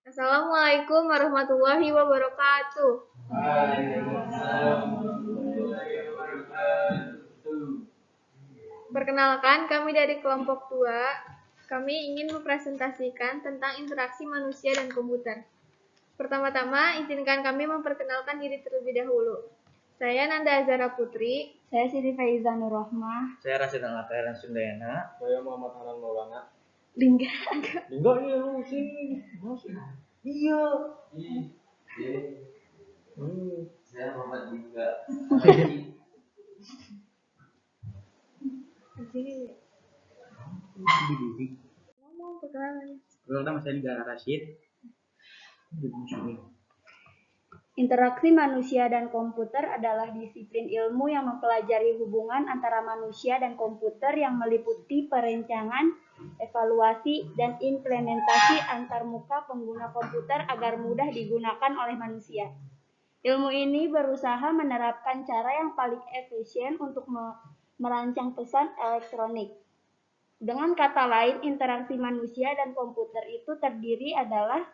Assalamualaikum warahmatullahi wabarakatuh. Perkenalkan, kami dari kelompok 2. Kami ingin mempresentasikan tentang interaksi manusia dan komputer. Pertama-tama, izinkan kami memperkenalkan diri terlebih dahulu. Saya Nanda Azara Putri. Saya Siti Faiza Nurrohmah. Saya Rasid Al-Khairan Sundayana. Saya Muhammad Hanan Maulana. Lingga. Lingga iya lu sini. Iya. Saya Muhammad Lingga. Ngomong perkenalan. Pertama saya Lingga Rasid. Interaksi manusia dan komputer adalah disiplin ilmu yang mempelajari hubungan antara manusia dan komputer yang meliputi perencanaan, evaluasi, dan implementasi antarmuka pengguna komputer agar mudah digunakan oleh manusia. Ilmu ini berusaha menerapkan cara yang paling efisien untuk merancang pesan elektronik. Dengan kata lain, interaksi manusia dan komputer itu terdiri adalah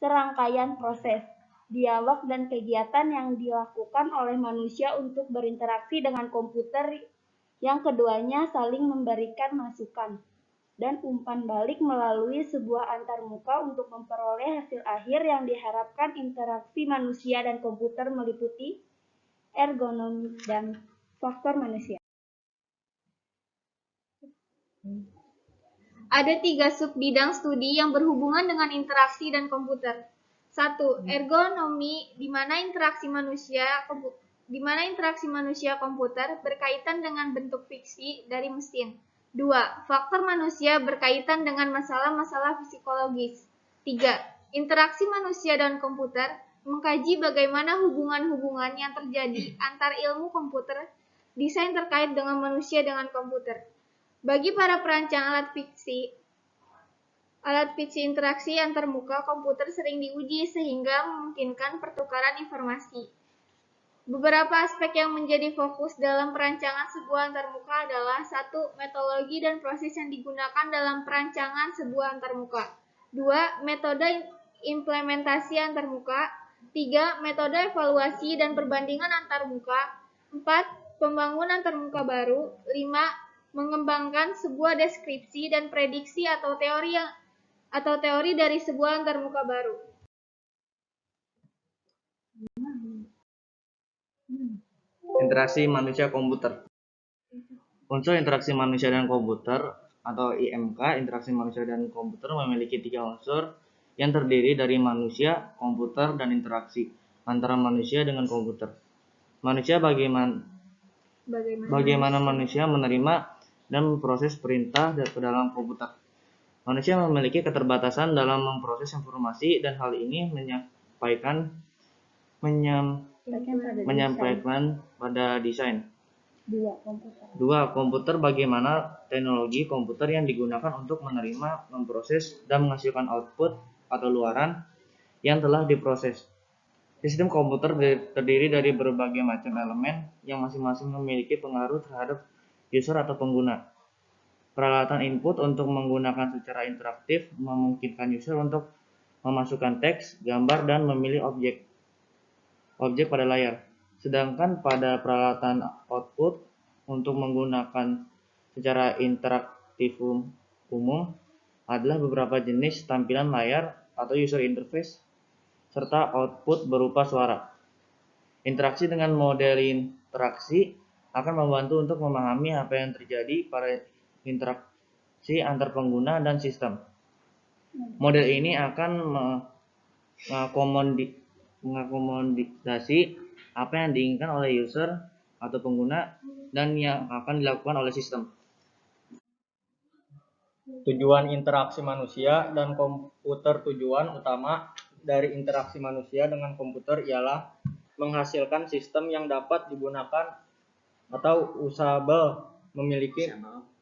serangkaian proses, dialog, dan kegiatan yang dilakukan oleh manusia untuk berinteraksi dengan komputer yang keduanya saling memberikan masukan dan umpan balik melalui sebuah antarmuka untuk memperoleh hasil akhir yang diharapkan. Interaksi manusia dan komputer meliputi ergonomi dan faktor manusia. Ada 3 subbidang studi yang berhubungan dengan interaksi dan komputer. 1. Ergonomi, di mana interaksi manusia komputer berkaitan dengan bentuk fiksi dari mesin. 2. Faktor manusia berkaitan dengan masalah-masalah psikologis. 3. Interaksi manusia dan komputer mengkaji bagaimana hubungan-hubungan yang terjadi antar ilmu komputer desain terkait dengan manusia dengan komputer. Bagi para perancang alat fiksi interaksi antarmuka komputer sering diuji sehingga memungkinkan pertukaran informasi. Beberapa aspek yang menjadi fokus dalam perancangan sebuah antarmuka adalah 1. Metodologi dan proses yang digunakan dalam perancangan sebuah antarmuka. 2. Metode implementasi antarmuka. 3. Metode evaluasi dan perbandingan antarmuka. 4. Pembangunan antarmuka baru. 5. Mengembangkan sebuah deskripsi dan prediksi atau teori dari sebuah antarmuka baru. Interaksi manusia komputer. Unsur interaksi manusia dan komputer atau IMK, interaksi manusia dan komputer memiliki 3 unsur yang terdiri dari manusia, komputer, dan interaksi antara manusia dengan komputer. Bagaimana manusia menerima dan memproses perintah ke dalam komputer. Manusia memiliki keterbatasan dalam memproses informasi dan hal ini menyampaikan pada desain. 2. Komputer, bagaimana teknologi komputer yang digunakan untuk menerima, memproses, dan menghasilkan output atau luaran yang telah diproses. Sistem komputer terdiri dari berbagai macam elemen yang masing-masing memiliki pengaruh terhadap user atau pengguna. Peralatan input untuk menggunakan secara interaktif memungkinkan user untuk memasukkan teks, gambar, dan memilih objek pada layar. Sedangkan pada peralatan output untuk menggunakan secara interaktif umum adalah beberapa jenis tampilan layar atau user interface serta output berupa suara. Interaksi dengan model interaksi akan membantu untuk memahami apa yang terjadi pada interaksi antar pengguna dan sistem. Model ini akan mengakomodasi apa yang diinginkan oleh user atau pengguna dan yang akan dilakukan oleh sistem. Tujuan interaksi manusia dan komputer. Tujuan utama dari interaksi manusia dengan komputer ialah menghasilkan sistem yang dapat digunakan atau usable, memiliki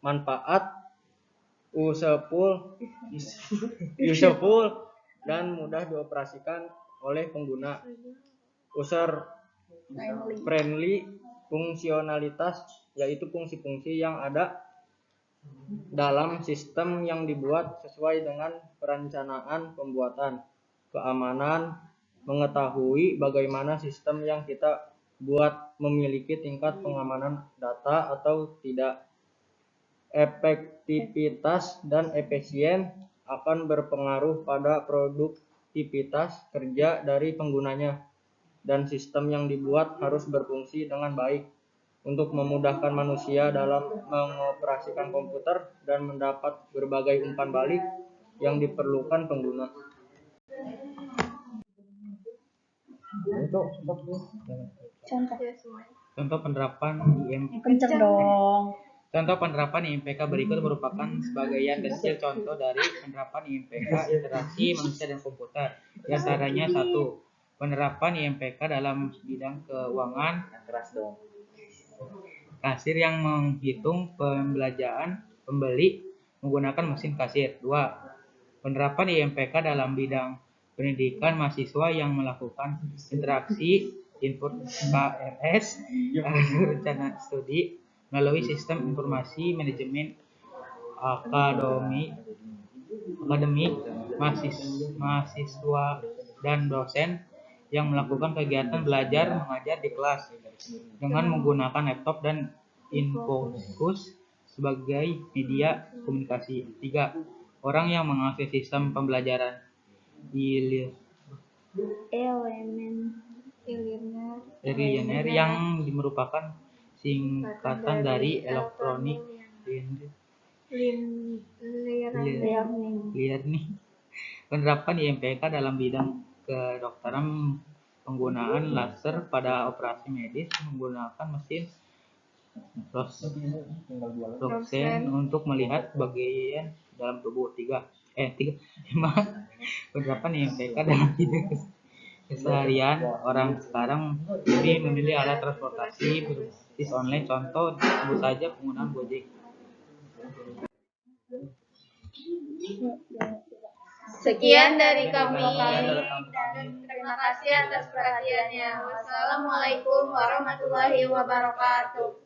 manfaat, useful dan mudah dioperasikan oleh pengguna. User friendly, fungsionalitas yaitu fungsi-fungsi yang ada dalam sistem yang dibuat sesuai dengan perencanaan pembuatan, keamanan, mengetahui bagaimana sistem yang kita buat memiliki tingkat pengamanan data atau tidak, efektivitas dan efisien akan berpengaruh pada produktivitas kerja dari penggunanya, dan sistem yang dibuat harus berfungsi dengan baik untuk memudahkan manusia dalam mengoperasikan komputer dan mendapat berbagai umpan balik yang diperlukan pengguna. Contoh. Ya, semuanya. Contoh penerapan IMPK. Kenceng dong. Contoh penerapan IMPK berikut merupakan sebagian kecil contoh dari penerapan IMPK interaksi manusia dan komputer. Di antaranya 1. Penerapan IMPK dalam bidang keuangan. Kasir yang menghitung pembelanjaan pembeli menggunakan mesin kasir. 2. Penerapan IMPK dalam bidang pendidikan mahasiswa yang melakukan interaksi input KRS rencana studi melalui sistem informasi manajemen akademik mahasiswa dan dosen yang melakukan kegiatan belajar mengajar di kelas dengan menggunakan laptop dan infocus sebagai media komunikasi. 3. Orang yang mengakses sistem pembelajaran e-learner yang merupakan singkatan dari elektronik learning. Penerapan IMPK dalam bidang kedokteran penggunaan laser pada operasi medis menggunakan mesin Rosen untuk melihat bagian dalam tubuh. 5. Penerapan IMPK dalam bidang keseharian. Orang sekarang lebih memilih alat transportasi berbasis online. Contoh sebut saja penggunaan Gojek. Sekian dari kami dan terima kasih atas perhatiannya. Wassalamualaikum warahmatullahi wabarakatuh.